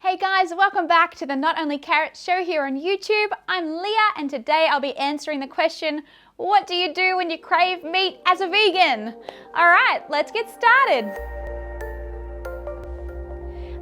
Hey guys, welcome back to the Not Only Carrots show here on YouTube. I'm Leah and today I'll be answering the question, what do you do when you crave meat as a vegan? All right, let's get started.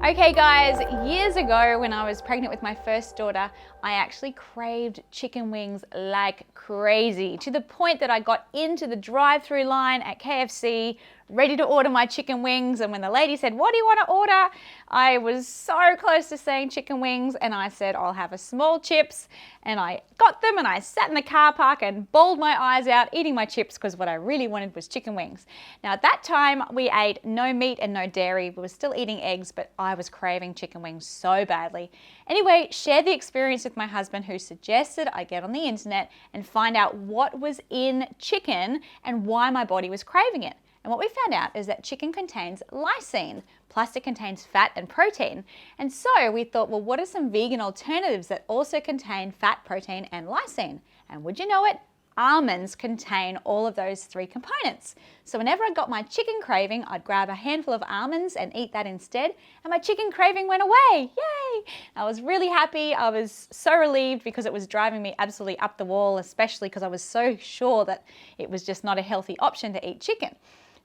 Okay guys, years ago when I was pregnant with my first daughter, I actually craved chicken wings like crazy, to the point that I got into the drive-through line at KFC ready to order my chicken wings, and when the lady said, "What do you want to order?" I was so close to saying chicken wings, and I said, "I'll have a small chips," and I got them and I sat in the car park and bawled my eyes out eating my chips because what I really wanted was chicken wings. Now at that time we ate no meat and no dairy. We were still eating eggs, but I was craving chicken wings so badly. Anyway, shared the experience with my husband, who suggested I get on the internet and find out what was in chicken and why my body was craving it. And what we found out is that chicken contains lysine, plus it contains fat and protein. And so we thought, well, what are some vegan alternatives that also contain fat, protein, and lysine? And would you know it? Almonds contain all of those three components. So whenever I got my chicken craving, I'd grab a handful of almonds and eat that instead, and my chicken craving went away. Yay! I was really happy. I was so relieved because it was driving me absolutely up the wall, especially because I was so sure that it was just not a healthy option to eat chicken.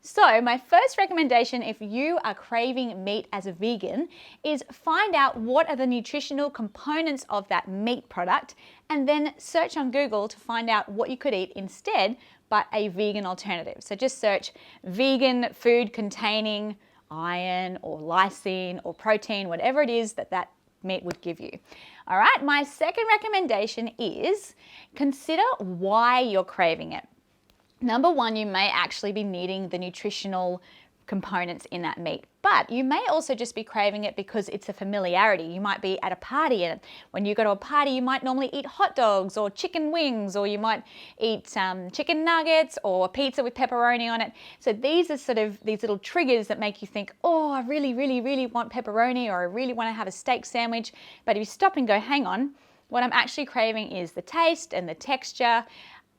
So my first recommendation, if you are craving meat as a vegan, is find out what are the nutritional components of that meat product and then search on Google to find out what you could eat instead, but a vegan alternative. So just search vegan food containing iron or lysine or protein, whatever it is that meat would give you. All right, my second recommendation is consider why you're craving it. Number one, you may actually be needing the nutritional components in that meat, but you may also just be craving it because it's a familiarity. You might be at a party, and when you go to a party, you might normally eat hot dogs or chicken wings, or you might eat chicken nuggets or pizza with pepperoni on it. So these are sort of these little triggers that make you think, oh, I really, really, really want pepperoni, or I really want to have a steak sandwich. But if you stop and go, hang on, what I'm actually craving is the taste and the texture.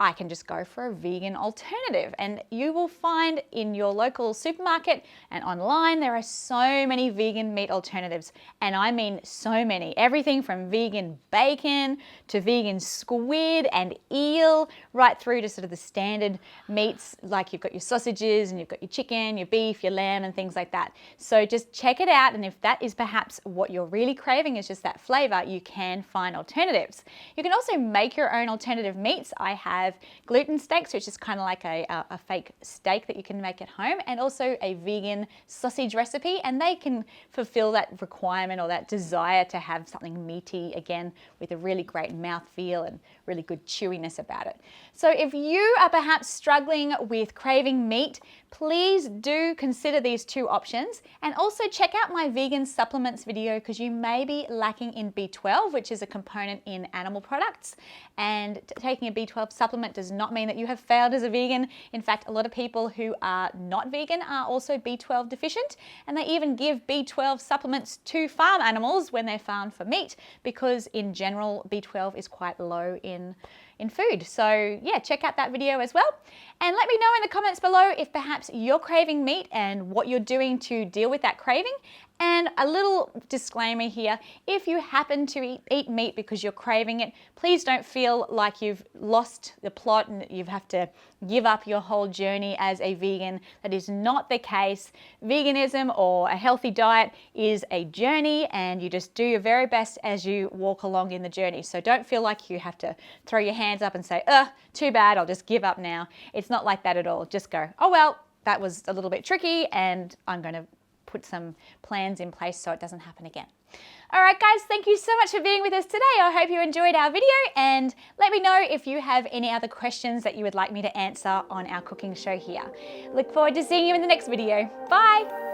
I can just go for a vegan alternative, and you will find in your local supermarket and online there are so many vegan meat alternatives, and I mean so many. Everything from vegan bacon to vegan squid and eel, right through to sort of the standard meats, like you've got your sausages and you've got your chicken, your beef, your lamb and things like that. So just check it out, and if that is perhaps what you're really craving is just that flavor, you can find alternatives. You can also make your own alternative meats. I have gluten steaks, which is kind of like a fake steak that you can make at home, and also a vegan sausage recipe, and they can fulfill that requirement or that desire to have something meaty, again, with a really great mouthfeel and really good chewiness about it. So if you are perhaps struggling with craving meat, please do consider these two options, and also check out my vegan supplements video because you may be lacking in B12, which is a component in animal products, and taking a B12 supplement does not mean that you have failed as a vegan. In fact, a lot of people who are not vegan are also B12 deficient, and they even give B12 supplements to farm animals when they're farmed for meat, because in general B12 is quite low in food. So yeah, check out that video as well. And let me know in the comments below if perhaps you're craving meat and what you're doing to deal with that craving. And a little disclaimer here, if you happen to eat meat because you're craving it, please don't feel like you've lost the plot and you have to give up your whole journey as a vegan. That is not the case. Veganism or a healthy diet is a journey, and you just do your very best as you walk along in the journey. So don't feel like you have to throw your hands up and say, too bad, I'll just give up now. It's not like that at all. Just go, oh well, that was a little bit tricky and I'm going to put some plans in place so it doesn't happen again. All right, guys, thank you so much for being with us today. I hope you enjoyed our video, and let me know if you have any other questions that you would like me to answer on our cooking show here. Look forward to seeing you in the next video. Bye.